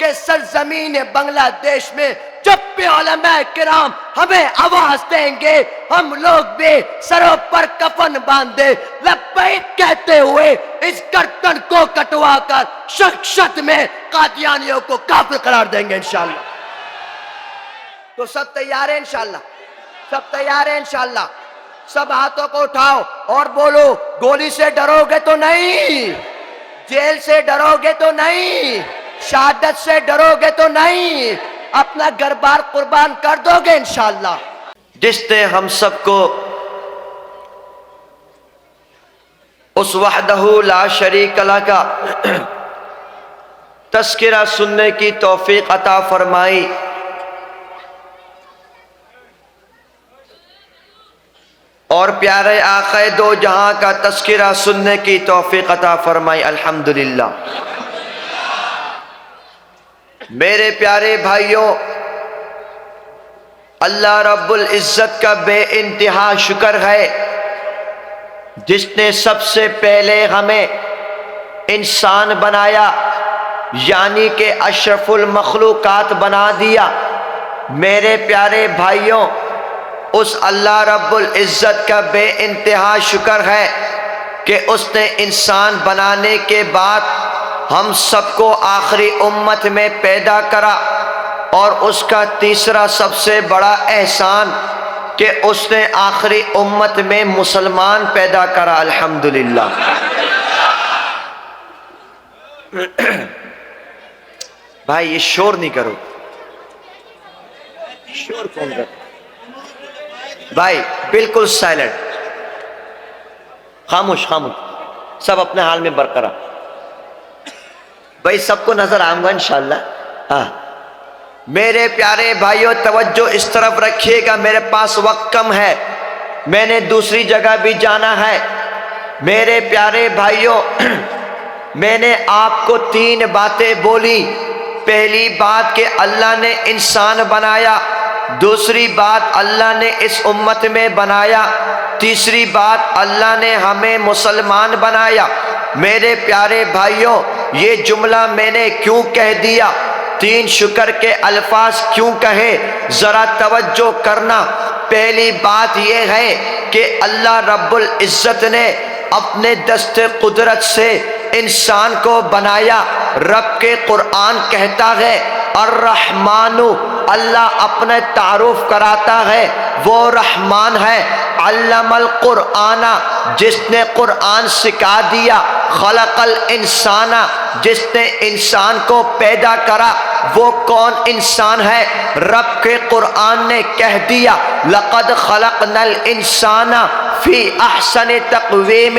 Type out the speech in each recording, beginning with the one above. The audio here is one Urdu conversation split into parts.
کہ سرزمین بنگلہ دیش میں جب بھی علماء کرام ہمیں آواز دیں گے ہم لوگ بھی سروں پر کفن باندھے لبیک کہتے ہوئے اس گردن کو کٹوا کر شخصت میں قادیانیوں کو کافر قرار دیں گے انشاءاللہ۔ تو سب تیار ہیں انشاءاللہ؟ سب تیار ہیں انشاءاللہ؟ سب ہاتھوں کو اٹھاؤ اور بولو گولی سے ڈرو گے تو نہیں، جیل سے ڈرو گے تو نہیں، شہادت سے ڈرو گے تو نہیں، اپنا گھر بار قربان کر دو گے انشاءاللہ۔ جس نے ہم سب کو اس وحدہ لا شریک لہ کا تذکرہ سننے کی توفیق عطا فرمائی، اور پیارے آقا دو جہاں کا تذکرہ سننے کی توفیق عطا فرمائی، الحمدللہ۔ میرے پیارے بھائیوں، اللہ رب العزت کا بے انتہا شکر ہے جس نے سب سے پہلے ہمیں انسان بنایا، یعنی کہ اشرف المخلوقات بنا دیا۔ میرے پیارے بھائیوں، اس اللہ رب العزت کا بے انتہا شکر ہے کہ اس نے انسان بنانے کے بعد ہم سب کو آخری امت میں پیدا کرا، اور اس کا تیسرا سب سے بڑا احسان کہ اس نے آخری امت میں مسلمان پیدا کرا، الحمدللہ۔ بھائی یہ شور نہیں کرو، شور کون کرو بھائی، بالکل سائلنٹ، خاموش خاموش، سب اپنے حال میں برقرار۔ بھائی سب کو نظر آؤں گا انشاءاللہ۔ ہاں میرے پیارے بھائیوں، توجہ اس طرف رکھیے گا، میرے پاس وقت کم ہے، میں نے دوسری جگہ بھی جانا ہے۔ میرے پیارے بھائیوں، میں نے آپ کو 3 باتیں بولی۔ پہلی بات کہ اللہ نے انسان بنایا، دوسری بات اللہ نے اس امت میں بنایا، تیسری بات اللہ نے ہمیں مسلمان بنایا۔ میرے پیارے بھائیوں، یہ جملہ میں نے کیوں کہہ دیا، 3 شکر کے الفاظ کیوں کہے، ذرا توجہ کرنا۔ پہلی بات یہ ہے کہ اللہ رب العزت نے اپنے دست قدرت سے انسان کو بنایا۔ رب کے قرآن کہتا ہے الرحمن، اللہ اپنے تعارف کراتا ہے وہ رحمان ہے۔ علم القرآن، جس نے قرآن سکھا دیا۔ خلق الانسان، جس نے انسان کو پیدا کرا۔ وہ کون انسان ہے؟ رب کے قرآن نے کہہ دیا لقد خلقنا الانسان فی احسن تقویم،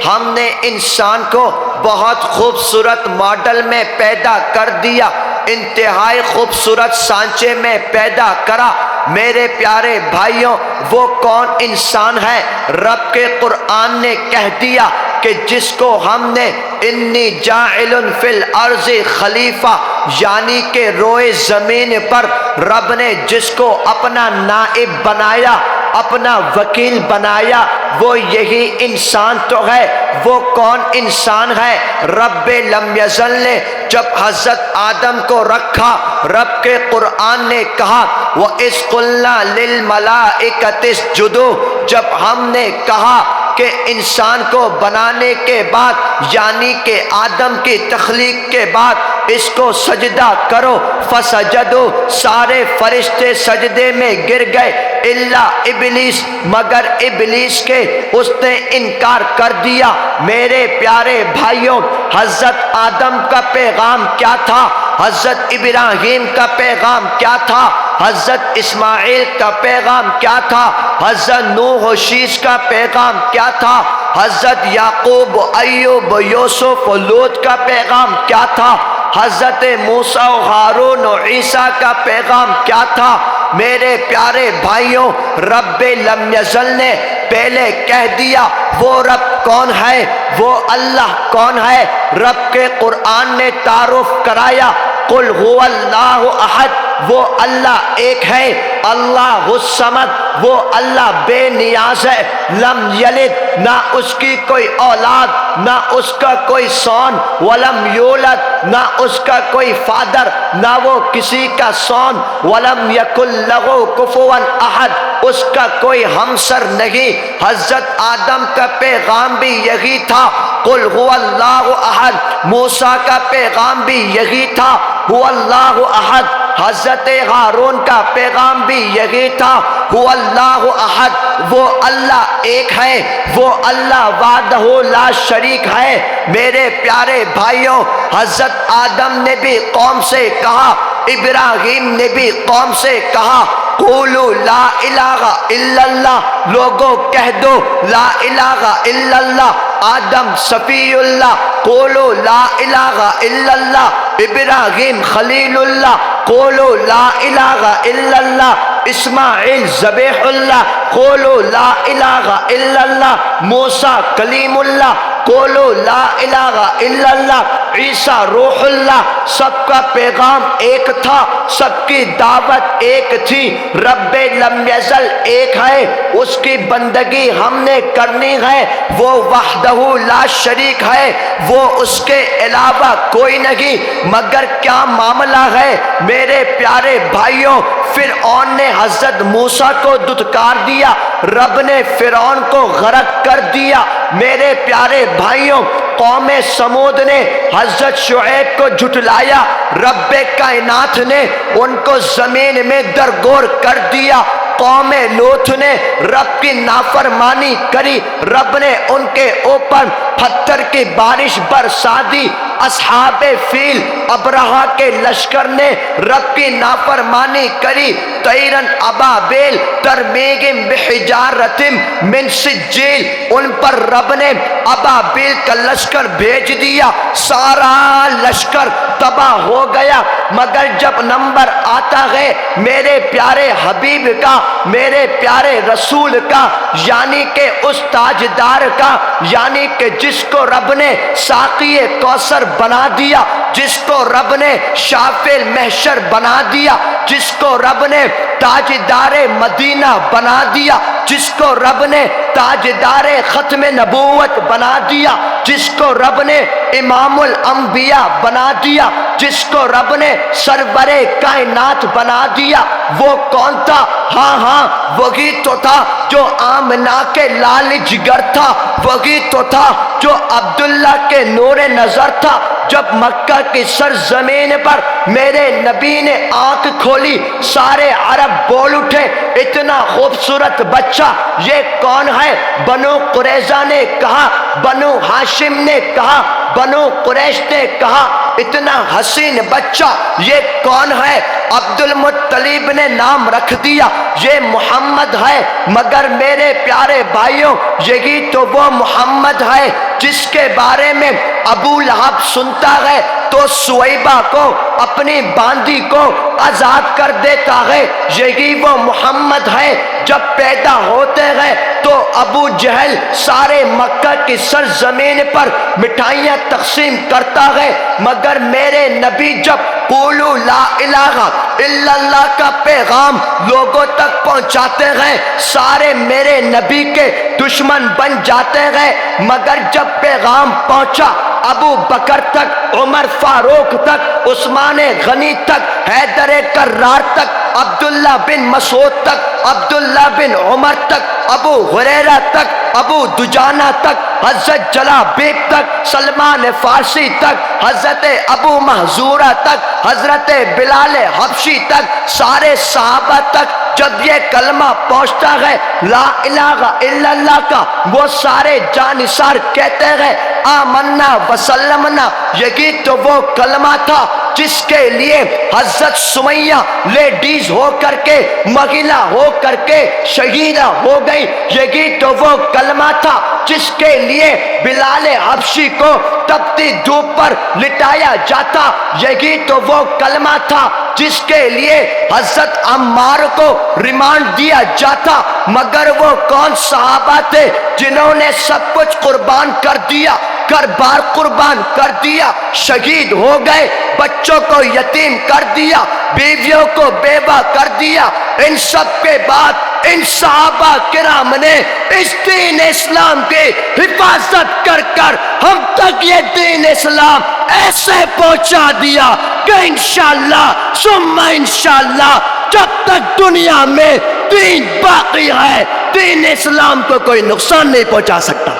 ہم نے انسان کو بہت خوبصورت ماڈل میں پیدا کر دیا، انتہائی خوبصورت سانچے میں پیدا کرا۔ میرے پیارے بھائیوں، وہ کون انسان ہے؟ رب کے قرآن نے کہہ دیا کہ جس کو ہم نے انی جاعل فی الارض خلیفہ، یعنی کہ روئے زمین پر رب نے جس کو اپنا نائب بنایا، اپنا وکیل بنایا، وہ یہی انسان تو ہے۔ وہ کون انسان ہے؟ رب لم یزل نے جب حضرت آدم کو رکھا، رب کے قرآن نے کہا وَإِذْ قُلْنَا لِلْمَلَائِكَةِ اسْجُدُوا، جب ہم نے کہا کہ انسان کو بنانے کے بعد، یعنی کہ آدم کی تخلیق کے بعد اس کو سجدہ کرو، فسجدوا، سارے فرشتے سجدے میں گر گئے، الا ابلیس، مگر ابلیس کے، اس نے انکار کر دیا۔ میرے پیارے بھائیوں، حضرت آدم کا پیغام کیا تھا؟ حضرت ابراہیم کا پیغام کیا تھا؟ حضرت اسماعیل کا پیغام کیا تھا؟ حضرت نوح و شیش کا پیغام کیا تھا؟ حضرت یعقوب، ایوب، یوسف و لوط کا پیغام کیا تھا؟ حضرت موسیٰ و ہارون و عیسیٰ کا پیغام کیا تھا؟ میرے پیارے بھائیوں، رب لم یزل نے پہلے کہہ دیا وہ رب کون ہے، وہ اللہ کون ہے۔ رب کے قرآن نے تعارف کرایا قل هو اللہ احد، وہ اللہ ایک ہے، اللہ الصمد، وہ اللہ بے نیاز ہے، لم یلد، نہ اس کی کوئی اولاد، نہ اس کا کوئی سون، ولم یولد، نہ اس کا کوئی فادر، نہ وہ کسی کا سون، ولم یکن لہ کفوا احد، اس کا کوئی ہمسر نہیں۔ حضرت آدم کا پیغام بھی یہی تھا، قل هو اللہ احد۔ موسیٰ کا پیغام بھی یہی تھا، هو اللہ احد۔ حضرت ہارون کا پیغام بھی یہی تھا، هو اللہ احد۔ وہ اللہ ایک ہے، وہ اللہ وحدہ لا شریک ہے۔ میرے پیارے بھائیوں، حضرت آدم نے بھی قوم سے کہا، ابراہیم نے بھی قوم سے کہا، قولوا لا الہ الا اللہ، لوگوں کہہ دو لا الہ الا اللہ۔ آدم صفی اللہ، قولوا لا الہ الا اللہ۔ ابراہیم خلیل اللہ، قولوا لا الہ الا اللہ۔ اسماعیل ذبیح اللہ، قولوا لا الہ الا اللہ۔ موسیٰ کلیم اللہ، قولوا لا الہ الا اللہ۔ عیسیٰ روح اللہ، سب کا پیغام ایک تھا، سب کی دعوت ایک تھی۔ رب لم یزل ایک ہے، اس کی بندگی ہم نے کرنی ہے، وہ وحدہ لا شریک ہے، وہ اس کے علاوہ کوئی نہیں۔ مگر کیا معاملہ ہے میرے پیارے بھائیوں، فرعون نے حضرت موسیٰ کو دھتکار دیا، رب نے فرعون کو غرق کر دیا۔ میرے پیارے بھائیوں، قوم سمود نے حضرت شعیب کو جھٹلایا، رب کائنات نے ان کو زمین میں درگور کر دیا۔ قوم لوط نے رب کی نافرمانی کری، رب نے ان کے اوپر پتھر کی بارش برسا دی۔ اصحاب فیل ابرہہ کے لشکر نے رب کی نافرمانی کری، طیرن ابابیل ترمیہم بحجارۃ من سجیل، ان پر رب نے ابابیل کا لشکر بھیج دیا، سارا لشکر تباہ ہو گیا۔ مگر جب نمبر آتا ہے میرے پیارے حبیب کا، میرے پیارے رسول کا، یعنی کہ اس تاجدار کا، یعنی کہ جس کو رب نے ساقی کوثر بنا دیا، جس کو رب نے شافع المحشر بنا دیا، جس کو رب نے تاجدار مدینہ بنا دیا، جس کو رب نے تاجدار ختم نبوت بنا دیا، جس کو رب نے امام الانبیاء بنا دیا، جس کو رب نے سرور کائنات بنا دیا، وہ کون تھا؟ ہاں وہی تو تھا جو آمنہ کے لال جگر تھا، وہی تو تھا جو عبداللہ کے نور نظر تھا۔ جب مکہ کی سرزمین پر میرے نبی نے آنکھ کھولی، سارے عرب بول اٹھے، اتنا خوبصورت بچہ یہ کون ہے؟ بنو قریظہ نے کہا، بنو ہاشم نے کہا، بنو قریش نے کہا، اتنا حسین بچہ یہ کون ہے؟ عبد المطلب نے نام رکھ دیا، یہ محمد ہے۔ مگر میرے پیارے بھائیوں، یہی تو وہ محمد ہے جس کے بارے میں ابو لہب سنتا ہے تو سویبہ کو، اپنی باندی کو آزاد کر دیتا ہے۔ یہی وہ محمد ہے۔ جب پیدا ہوتے ہیں تو ابو جہل سارے مکہ کی سرزمین پر مٹھائیاں تقسیم کرتا ہے، مگر میرے نبی جب قولوا لا الہ الا اللہ کا پیغام لوگوں تک پہنچاتے ہیں، سارے میرے نبی کے دشمن بن جاتے ہیں۔ مگر جب پیغام پہنچا ابو بکر تک، عمر فاروق تک، عثمان غنی تک، حیدر کرار تک، عبداللہ بن مسعود تک، عبداللہ بن عمر تک، ابو ہریرہ تک، ابو دجانہ تک، حضرت جلابیب تک، سلمان فارسی تک، حضرت ابو محذورہ تک، حضرت بلال حبشی تک، سارے صحابہ تک جب یہ کلمہ پہنچتا ہے لا الہ الا اللہ کا، وہ سارے جانثار کہتے ہیں آمنا وسلمنا۔ یہی تو وہ کلمہ تھا جس کے لیے حضرت سمیہ لیڈیز ہو کر کے، مہیلا ہو کر کے شہیدہ ہو گئی۔ یہی تو وہ کلمہ تھا جس کے لیے بلال حبشی کو تپتی دھوپ پر لٹایا جاتا۔ یہی تو وہ کلمہ تھا جس کے لیے حضرت عمار کو ریمانڈ دیا جاتا۔ مگر وہ کون صحابہ تھے جنہوں نے سب کچھ قربان کر دیا؟ گھر بار قربان کر دیا، شہید ہو گئے، بچوں کو یتیم کر دیا، بیویوں کو بیوہ کر دیا، ان سب کے بعد ان صحابہ کرام نے اس دین اسلام کی حفاظت کر کر ہم تک یہ دین اسلام ایسے پہنچا دیا کہ انشاءاللہ ثم انشاءاللہ جب تک دنیا میں دین باقی ہے دین اسلام کو کوئی نقصان نہیں پہنچا سکتا۔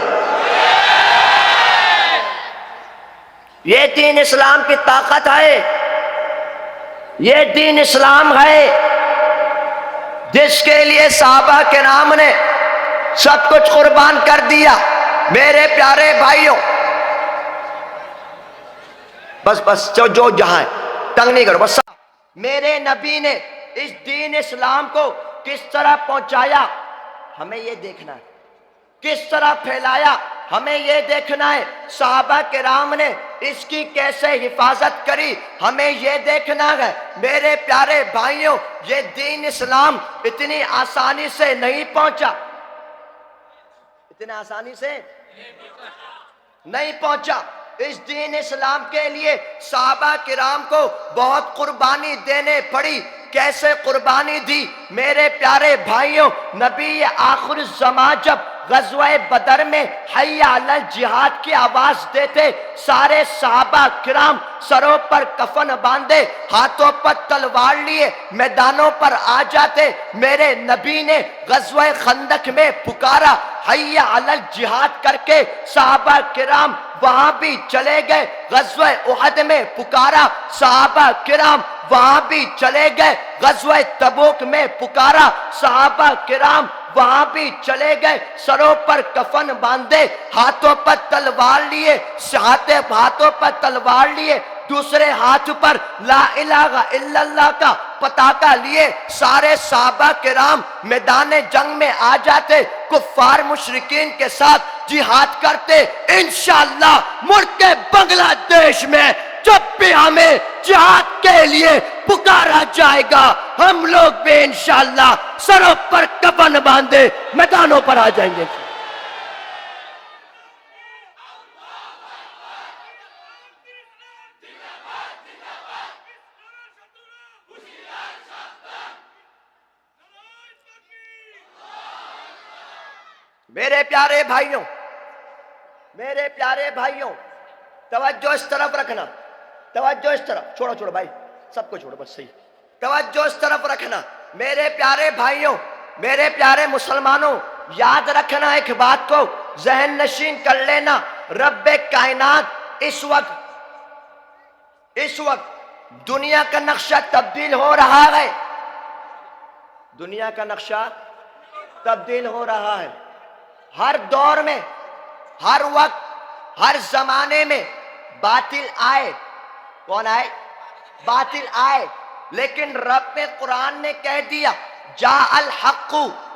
یہ دین اسلام کی طاقت ہے، یہ دین اسلام ہے جس کے لیے صحابہ کرام نے سب کچھ قربان کر دیا۔ میرے پیارے بھائیوں، بس جو جہاں ہے تنگ نہیں کرو، بس میرے نبی نے اس دین اسلام کو کس طرح پہنچایا ہمیں یہ دیکھنا ہے، کس طرح پھیلایا ہمیں یہ دیکھنا ہے، صحابہ کرام نے اس کی کیسے حفاظت کری ہمیں یہ دیکھنا ہے۔ میرے پیارے بھائیوں، یہ دین اسلام اتنی آسانی سے نہیں پہنچا، اتنی آسانی سے نہیں پہنچا۔ اس دین اسلام کے لیے صحابہ کرام کو بہت قربانی دینے پڑی۔ کیسے قربانی دی؟ میرے پیارے بھائیوں، نبی آخر الزمان جب غزوہ بدر میں حی علی الجہاد کی آواز دیتے، سارے صحابہ کرام سروں پر کفن باندھے، ہاتھوں پر تلوار لیے میدانوں پر آ جاتے۔ میرے نبی نے غزوہ خندق میں پکارا حی علی الجہاد کر کے، صحابہ کرام وہاں بھی چلے گئے۔ غزوہ احد میں پکارا، صحابہ کرام وہاں بھی چلے گئے۔ غزوہ تبوک میں پکارا، صحابہ کرام وہاں بھی چلے گئے، سروں پر کفن باندھے، ہاتھوں پر تلوار لیے، ہاتھوں پر تلوار لیے، دوسرے ہاتھ پر لا الہ الا اللہ کا پتاکا لیے سارے صحابہ کرام میدان جنگ میں آ جاتے، کفار مشرکین کے ساتھ جہاد کرتے۔ انشاءاللہ ملک بنگلہ دیش میں جب بھی ہمیں جہاد کے لیے پکارا جائے گا ہم لوگ بھی انشاءاللہ سروں پر کفن باندھے میدانوں پر آ جائیں گے۔ میرے پیارے بھائیوں، میرے پیارے بھائیوں، توجہ اس طرف رکھنا، توجہ اس طرف، چھوڑو بھائی، سب کو چھوڑو، بس صحیح، توجہ اس طرف رکھنا۔ میرے پیارے بھائیوں، میرے پیارے مسلمانوں، یاد رکھنا ایک بات کو، ذہن نشین کر لینا، رب کائنات اس وقت دنیا کا نقشہ تبدیل ہو رہا ہے، دنیا کا نقشہ تبدیل ہو رہا ہے۔ ہر دور میں، ہر وقت، ہر زمانے میں باطل آئے، کون آئے؟ باطل آئے، لیکن رب قرآن نے کہہ دیا جاء الحق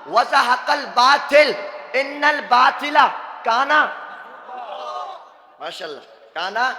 وزہق الباطل ان الباطل کانا، ماشاءاللہ، کانا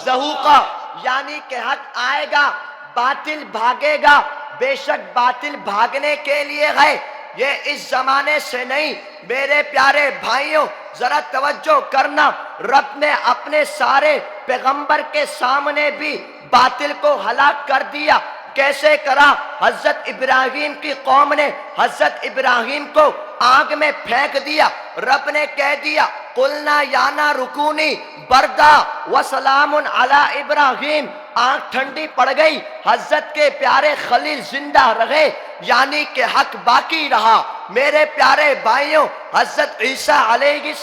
زہوقا، یعنی کہ حق آئے گا، باطل بھاگے گا، بے شک باطل بھاگنے کے لیے ہے، یہ اس زمانے سے نہیں۔ میرے پیارے بھائیوں ذرا توجہ کرنا، رب نے اپنے سارے پیغمبر کے سامنے بھی باطل کو ہلاک کر دیا۔ کیسے کرا؟ حضرت ابراہیم کی قوم نے حضرت ابراہیم کو آگ میں پھینک دیا، رب نے کہہ دیا قلنا یا نار کونی بردا وسلام علی ابراہیم، آگ ٹھنڈی پڑ گئی، حضرت کے پیارے خلیل زندہ رہے، یعنی کہ حق باقی رہا۔ میرے پیارے بھائیوں، حضرت عیسیٰ علیہ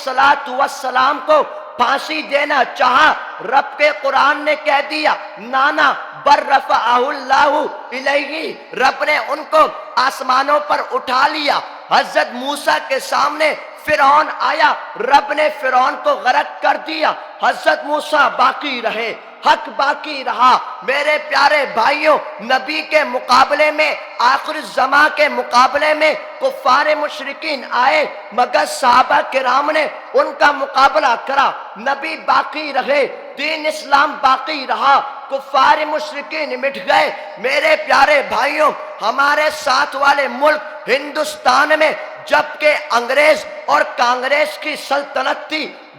السلام کو پھانسی دینا چاہا، رب کے قرآن نے کہہ دیا نانا بر رفعہ اللہ الیہ، رب نے ان کو آسمانوں پر اٹھا لیا۔ حضرت موسیٰ کے سامنے فرعون آیا، رب نے فرعون کو غرق کر دیا، حضرت موسیٰ باقی رہے، حق باقی رہا۔ میرے پیارے بھائیوں، نبی کے مقابلے میں، آخر الزمان کے مقابلے میں کفار مشرکین آئے، مگر صحابہ کرام نے ان کا مقابلہ کرا، نبی باقی رہے، دین اسلام باقی رہا، کفار مشرکین مٹ گئے۔ میرے پیارے بھائیوں، ہمارے ساتھ والے ملک ہندوستان میں جبکہ انگریز اور کانگریس کی سلطنت تھی،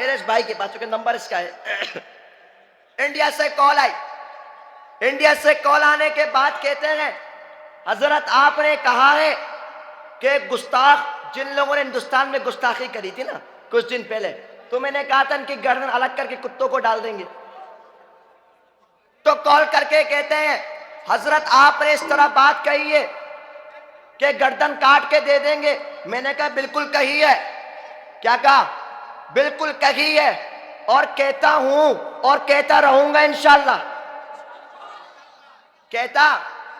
میرے اس بھائی کے پاس، چونکہ نمبر اس کا ہے، انڈیا سے کال آئی، انڈیا سے کال آنے کے بعد کہتے ہیں حضرت آپ نے کہا ہے کہ گستاخ جن لوگوں نے ہندوستان میں گستاخی کری تھی نا کچھ دن پہلے، تو میں نے کہا تھا ان کی گردن الگ کر کے کتوں کو ڈال دیں گے. تو کال کر کے کہتے ہیں حضرت آپ نے اس طرح بات کہی ہے کہ گردن کاٹ کے دے دیں گے. میں نے کہا بالکل کہی ہے. کیا کہا؟ بالکل کہی ہے، اور کہتا ہوں اور کہتا رہوں گا انشاءاللہ، کہتا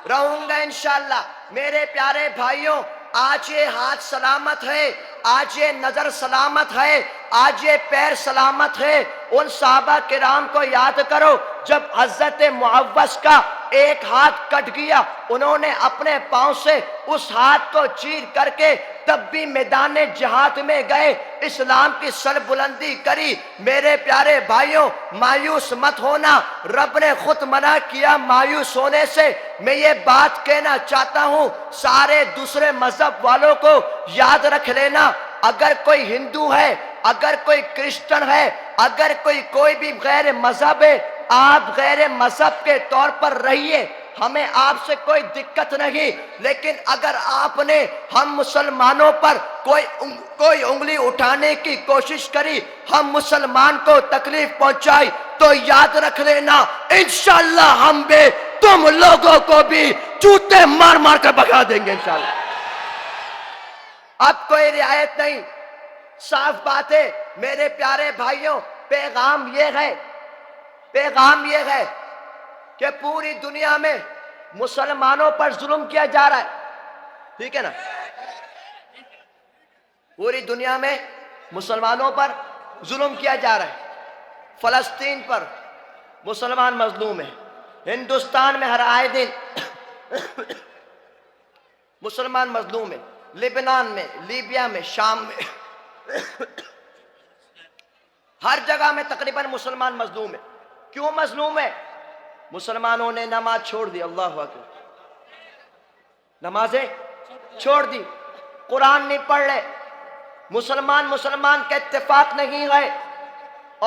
رہوں گا انشاءاللہ. میرے پیارے بھائیوں، آج یہ ہاتھ سلامت ہے، آج یہ نظر سلامت ہے، آج یہ پیر سلامت ہے. ان صحابہ کرام کو یاد کرو جب حضرت معوذ کا ایک ہاتھ کٹ گیا، انہوں نے اپنے پاؤں سے اس ہاتھ کو چیر کر کے تب بھی میدان جہاد میں گئے، اسلام کی سر بلندی کری. میرے پیارے بھائیوں، مایوس مت ہونا، رب نے خود منع کیا مایوس ہونے سے. میں یہ بات کہنا چاہتا ہوں سارے دوسرے مذہب والوں کو یاد رکھ لینا، اگر کوئی ہندو ہے، اگر کوئی کرسچن ہے، اگر کوئی بھی غیر مذہب ہے، آپ غیر مذہب کے طور پر رہیے، ہمیں آپ سے کوئی دقت نہیں. لیکن اگر آپ نے ہم مسلمانوں پر کوئی انگلی اٹھانے کی کوشش کری، ہم مسلمان کو تکلیف پہنچائی، تو یاد رکھ لینا انشاءاللہ ہم بھی تم لوگوں کو بھی جوتے مار مار کر بھگا دیں گے انشاءاللہ. اب کوئی رعایت نہیں، صاف بات ہے. میرے پیارے بھائیوں، پیغام یہ ہے کہ پوری دنیا میں مسلمانوں پر ظلم کیا جا رہا ہے، ٹھیک ہے نا؟ پوری دنیا میں مسلمانوں پر ظلم کیا جا رہا ہے. فلسطین پر مسلمان مظلوم ہے، ہندوستان میں ہر آئے دن مسلمان مظلوم ہے، لبنان میں، لیبیا میں، شام میں، ہر جگہ میں تقریباً مسلمان مظلوم ہے. کیوں مظلوم ہے؟ مسلمانوں نے نماز چھوڑ دی. اللہ اکبر، نمازیں چھوڑ دی، قرآن نہیں پڑھ رہے، مسلمان کے اتفاق نہیں ہے،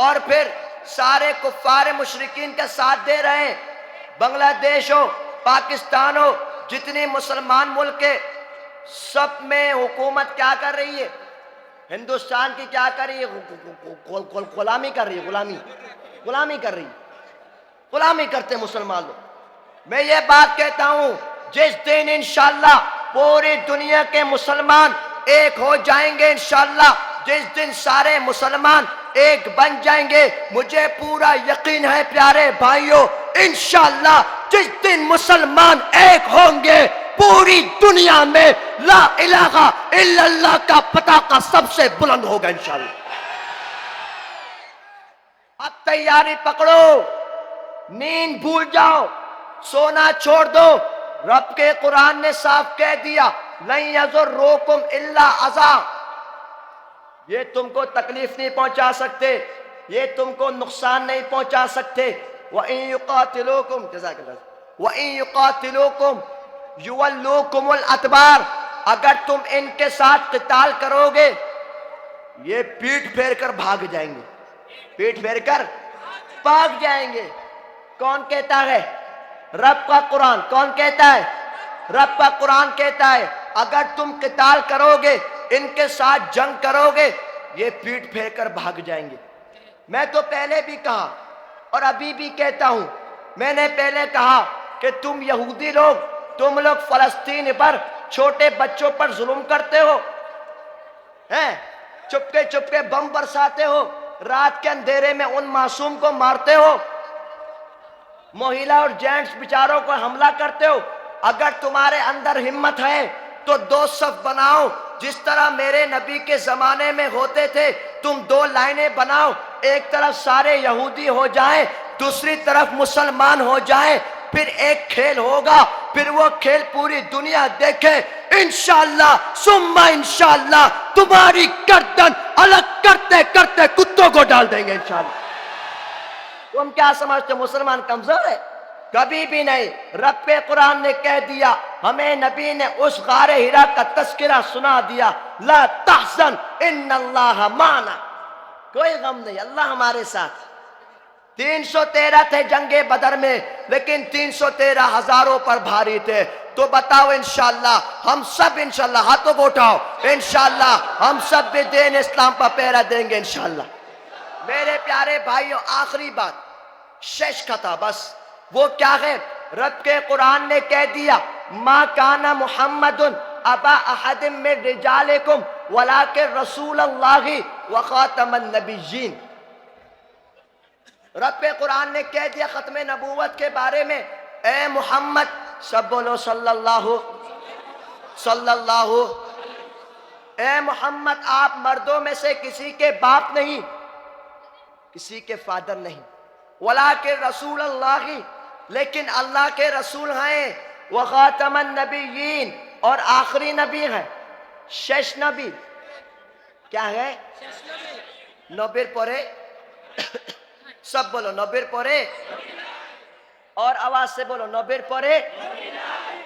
اور پھر سارے کفار مشرکین کا ساتھ دے رہے ہیں. بنگلہ دیش ہو، پاکستان ہو، جتنی مسلمان ملک ہے، سب میں حکومت کیا کر رہی ہے؟ ہندوستان کی کیا کر رہی ہے؟ غلامی کر رہی ہے، غلامی کر رہی ہے، غلامی کرتے مسلمان لوگ. میں یہ بات کہتا ہوں جس دن انشاءاللہ پوری دنیا کے مسلمان ایک ہو جائیں گے، انشاءاللہ جس دن سارے مسلمان ایک بن جائیں گے، مجھے پورا یقین ہے پیارے بھائیوں، انشاءاللہ جس دن مسلمان ایک ہوں گے، پوری دنیا میں لا الہ الا اللہ کا پتاقہ سب سے بلند ہوگا انشاءاللہ. اب تیاری پکڑو، نیند بھول جاؤ، سونا چھوڑ دو. رب کے قرآن نے صاف کہہ دیا لن یضرکم الا اذی، یہ تم کو تکلیف نہیں پہنچا سکتے، یہ تم کو نقصان نہیں پہنچا سکتے. وَإِن يُقَاتِلُوكُمْ جزاک اللہ وَإِن يُقَاتِلُوكُمْ يُوَلُّوكُمُ الْأَدْبَارَ، اگر تم ان کے ساتھ قتال کرو گے یہ پیٹھ پھیر کر بھاگ جائیں گے، پیٹھ پھیر کر بھاگ جائیں گے. کون کہتا ہے؟ رب کا قرآن. کون کہتا ہے؟ رب کا قرآن کہتا ہے اگر تم قتال کرو گے، ان کے ساتھ جنگ کرو گے، یہ پیٹھ پھیر کر بھاگ جائیں گے. میں تو پہلے بھی کہا اور ابھی بھی کہتا ہوں، میں نے پہلے کہا کہ تم یہودی لوگ، تم لوگ فلسطین پر چھوٹے بچوں پر ظلم کرتے ہو، چپکے چپکے بم برساتے ہو، رات کے اندھیرے میں ان معصوم کو مارتے ہو، مہیلا اور جینٹس بیچاروں کو حملہ کرتے ہو. اگر تمہارے اندر ہمت ہے تو دو صف بناؤ، جس طرح میرے نبی کے زمانے میں ہوتے تھے. تم دو لائنیں بناؤ، ایک طرف سارے یہودی ہو جائیں، دوسری طرف مسلمان ہو جائیں، پھر ایک کھیل ہوگا، پھر وہ کھیل پوری دنیا دیکھے. انشاءاللہ ثم انشاءاللہ تمہاری گردن الگ کرتے کرتے کتوں کو ڈال دیں گے انشاءاللہ. تم کیا سمجھتے مسلمان کمزور ہے؟ کبھی بھی نہیں. رب قرآن نے کہہ دیا، ہمیں نبی نے اس غار ہرا کا تذکرہ سنا دیا، لا تحزن ان اللہ معنا. کوئی غم نہیں، اللہ ہمارے ساتھ۔ 313 تھے جنگ بدر میں، لیکن 313 ہزاروں پر بھاری تھے۔ تو بتاؤ انشاءاللہ ہم سب انشاءاللہ ہاتھوں کو اٹھاؤ، انشاءاللہ ہم سب بھی دین اسلام پر پہرا دیں گے انشاءاللہ۔ میرے پیارے بھائیوں، آخری بات شش کا تھا بس، وہ کیا ہے؟ رب کے قرآن نے کہہ دیا ما کان محمد ابا احد من رجالکم ولکن رسول اللہ وخاتم النبیین۔ رب قرآن نے کہہ دیا ختم نبوت کے بارے میں، اے محمد، سب بولو صلی اللہ، اے محمد آپ مردوں میں سے کسی کے باپ نہیں، کسی کے فادر نہیں، ولیکن رسول اللہ، لیکن اللہ کے رسول ہیں، وخاتم النبیین، اور آخری نبی ہیں۔ شش نبی کیا ہے؟ نبیر پورے، سب بولو نبیر پورے، اور آواز سے بولو نبیر پورے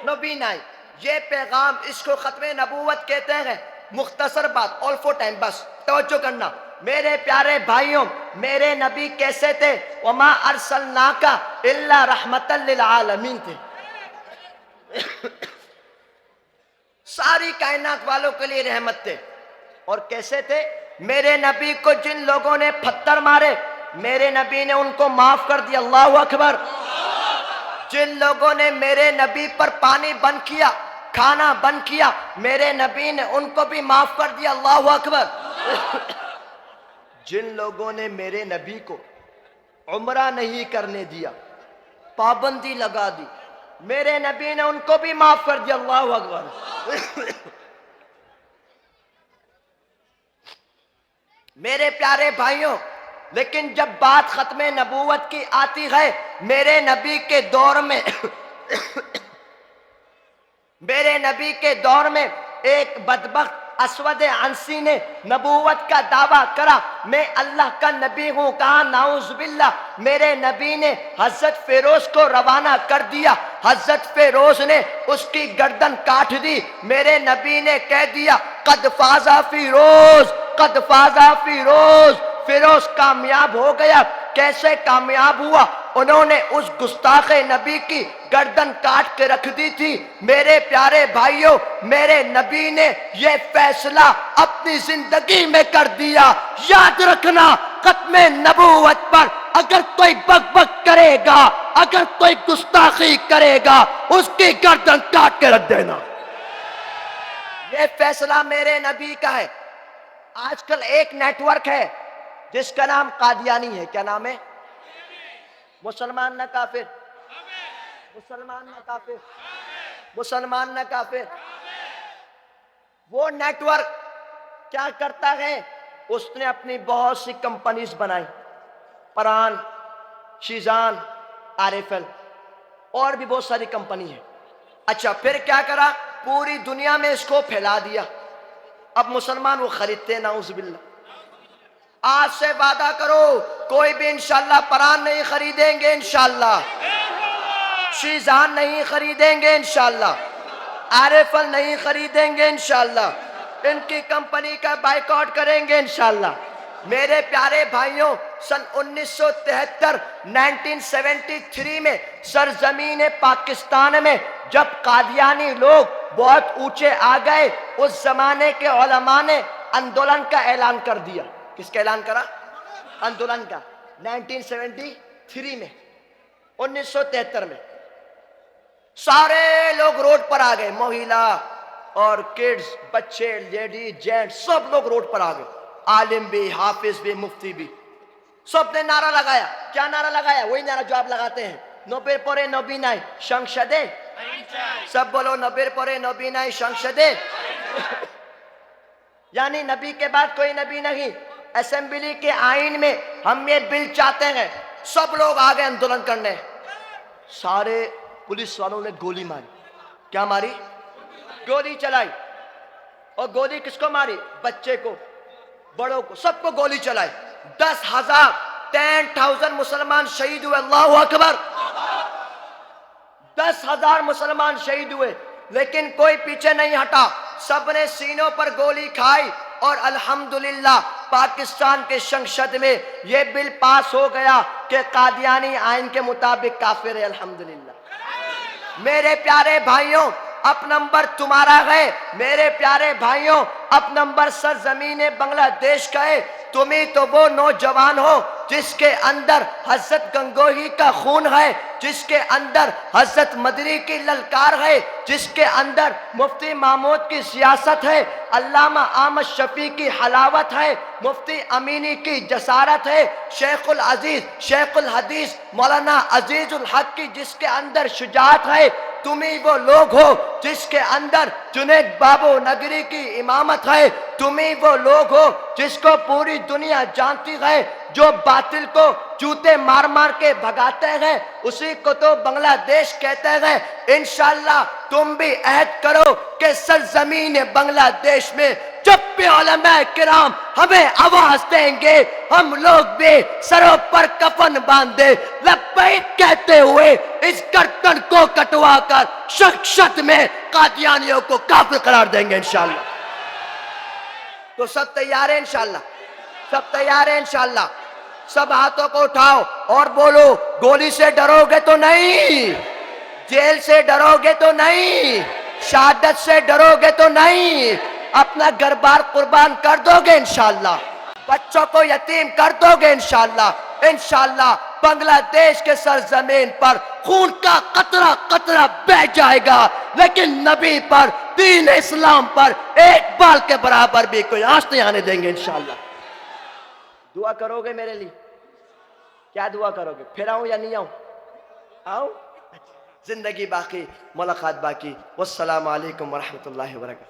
نبی نائی۔ یہ پیغام، اس کو ختم نبوت کہتے ہیں۔ مختصر بات، آل فور ٹائم، بس توجہ کرنا میرے پیارے بھائیوں، میرے نبی کیسے تھے؟ وما ارسلناک الا رحمتا للعالمین تھے، ساری کائنات والوں کے لیے رحمت تھے۔ اور کیسے تھے؟ میرے نبی کو جن لوگوں نے پتھر مارے، میرے نبی نے ان کو معاف کر دیا، اللہ اکبر۔ جن لوگوں نے میرے نبی پر پانی بند کیا، کھانا بند کیا، میرے نبی نے ان کو بھی معاف کر دیا، اللہ اکبر۔ جن لوگوں نے میرے نبی کو عمرہ نہیں کرنے دیا، پابندی لگا دی، میرے نبی نے ان کو بھی معاف کر دیا، اللہ اکبر۔ میرے پیارے بھائیوں، لیکن جب بات ختم نبوت کی آتی ہے، میرے نبی کے دور میں میرے نبی کے دور میں ایک بدبخت اسود عنسی نے نبوت کا دعویٰ کرا، میں اللہ کا نبی ہوں، کہا نعوذ باللہ۔ میرے نبی نے حضرت فیروز کو روانہ کر دیا، حضرت فیروز نے اس کی گردن کاٹ دی۔ میرے نبی نے کہہ دیا قد فاز فیروز، قد فاز فیروز، فیروز کامیاب ہو گیا۔ کیسے کامیاب ہوا؟ انہوں نے اس گستاخ نبی کی گردن کاٹ کے رکھ دی تھی۔ میرے پیارے بھائیوں، میرے نبی نے یہ فیصلہ اپنی زندگی میں کر دیا۔ یاد رکھنا، ختم نبوت پر اگر کوئی بک بک کرے گا، اگر کوئی گستاخی کرے گا، اس کی گردن کاٹ کے رکھ دینا۔ یہ فیصلہ میرے نبی کا ہے۔ آج کل ایک نیٹ ورک ہے جس کا نام قادیانی ہے، کیا نام ہے؟ مسلمان نہ کافر، مسلمان نہ کافر، مسلمان نہ کافر۔ وہ نیٹ ورک کیا کرتا ہے؟ اس نے اپنی بہت سی کمپنیز بنائی، پران، شیزان، آرفل، اور بھی بہت ساری کمپنی ہے۔ اچھا، پھر کیا کرا؟ پوری دنیا میں اس کو پھیلا دیا۔ اب مسلمان وہ خریدتے ہیں، نعوذ باللہ۔ آج سے وعدہ کرو کوئی بھی انشاءاللہ پران نہیں خریدیں گے، انشاءاللہ شیزان نہیں خریدیں گے، انشاءاللہ آرفل نہیں خریدیں گے، انشاءاللہ ان کی کمپنی کا بائیکاٹ کریں گے، انشاءاللہ۔ میرے پیارے بھائیوں، سن 1973 1973 میں سرزمین پاکستان میں جب قادیانی لوگ بہت اونچے آ گئے، اس زمانے کے علماء نے اندولن کا اعلان کر دیا۔ کس کا اعلان کرا؟ اندولن کا۔ 1973 میں، 1973 میں سارے لوگ روڈ پر آ گئے، مہیلا اور کڈز، بچے، لیڈی، جینٹ، سب لوگ روڈ پر آ گئے، عالم بھی، حافظ بھی، مفتی بھی، سب نے نعرہ لگایا۔ کیا نعرہ لگایا؟ وہی نعرہ جو آپ لگاتے ہیں، نوبیر پورے نوبی نائی شنگشدے، سب بولو نوبیر پورے نوبی نائی شنگشدے۔ یعنی نبی کے بعد کوئی نبی نہیں۔ اسمبلی کے آئین میں ہم یہ بل چاہتے ہیں۔ سب لوگ آ گئے اندولن کرنے، سارے پولیس والوں نے گولی ماری۔ کیا ماری؟ گولی چلائی۔ اور گولی کس کو ماری؟ بچے کو، بڑوں کو، سب کو گولی چلائی۔ 10,000 مسلمان شہید ہوئے، اللہ اکبر۔ 10,000 مسلمان شہید ہوئے، لیکن کوئی پیچھے نہیں ہٹا، سب نے سینوں پر گولی کھائی، اور الحمدللہ پاکستان کے سنسد میں یہ بل پاس ہو گیا کہ قادیانی آئین کے مطابق کافر ہے. الحمدللہ. میرے پیارے بھائیوں اب نمبر تمہارا ہے. میرے پیارے بھائیوں اب نمبر سرزمین بنگلہ دیش کا ہے. تمہیں تو وہ نوجوان ہو جس کے اندر حضرت گنگوہی کا خون ہے, جس کے اندر حضرت مدری کی للکار ہے, جس کے اندر مفتی محمود کی سیاست ہے, علامہ احمد شفیع کی حلاوت ہے, مفتی امینی کی جسارت ہے, شیخ العزیز شیخ الحدیث مولانا عزیز الحق کی جس کے اندر شجاعت ہے. تمہیں وہ لوگ ہو جس کے اندر جنید بابو نگری کی امامت ہے. تمہیں وہ لوگ ہو جس کو پوری دنیا جانتی ہے, جو باطل کو جوتے مار مار کے بھگاتے ہیں, اسی کو تو بنگلہ دیش کہتے ہیں. انشاءاللہ تم بھی عہد کرو کہ سرزمین بنگلہ دیش میں جب بھی علماء کرام ہمیں آواز دیں گے ہم لوگ بھی سروں پر کفن باندھے لبیک کہتے ہوئے اس گردن کو کٹوا کر شخصت میں قادیانیوں کو کافر قرار دیں گے انشاءاللہ. تو سب تیار ہیں انشاءاللہ؟ سب تیار ہیں انشاءاللہ؟ سب ہاتھوں کو اٹھاؤ اور بولو, گولی سے ڈرو گے تو نہیں, جیل سے ڈرو گے تو نہیں, شہادت سے ڈرو گے تو نہیں, اپنا گھر بار قربان کر دو گے انشاءاللہ, بچوں کو یتیم کر دو گے انشاءاللہ. انشاءاللہ بنگلہ دیش کے سرزمین پر خون کا قطرہ قطرہ بہہ جائے گا, لیکن نبی پر دین اسلام پر ایک بال کے برابر بھی کوئی آنچ نہیں آنے دیں گے انشاءاللہ. دعا کرو گے میرے لیے؟ کیا دعا کرو گے؟ پھر آؤں یا نہیں آؤں؟ آؤں؟ زندگی باقی, ملاقات باقی. والسلام علیکم ورحمۃ اللہ وبرکاتہ.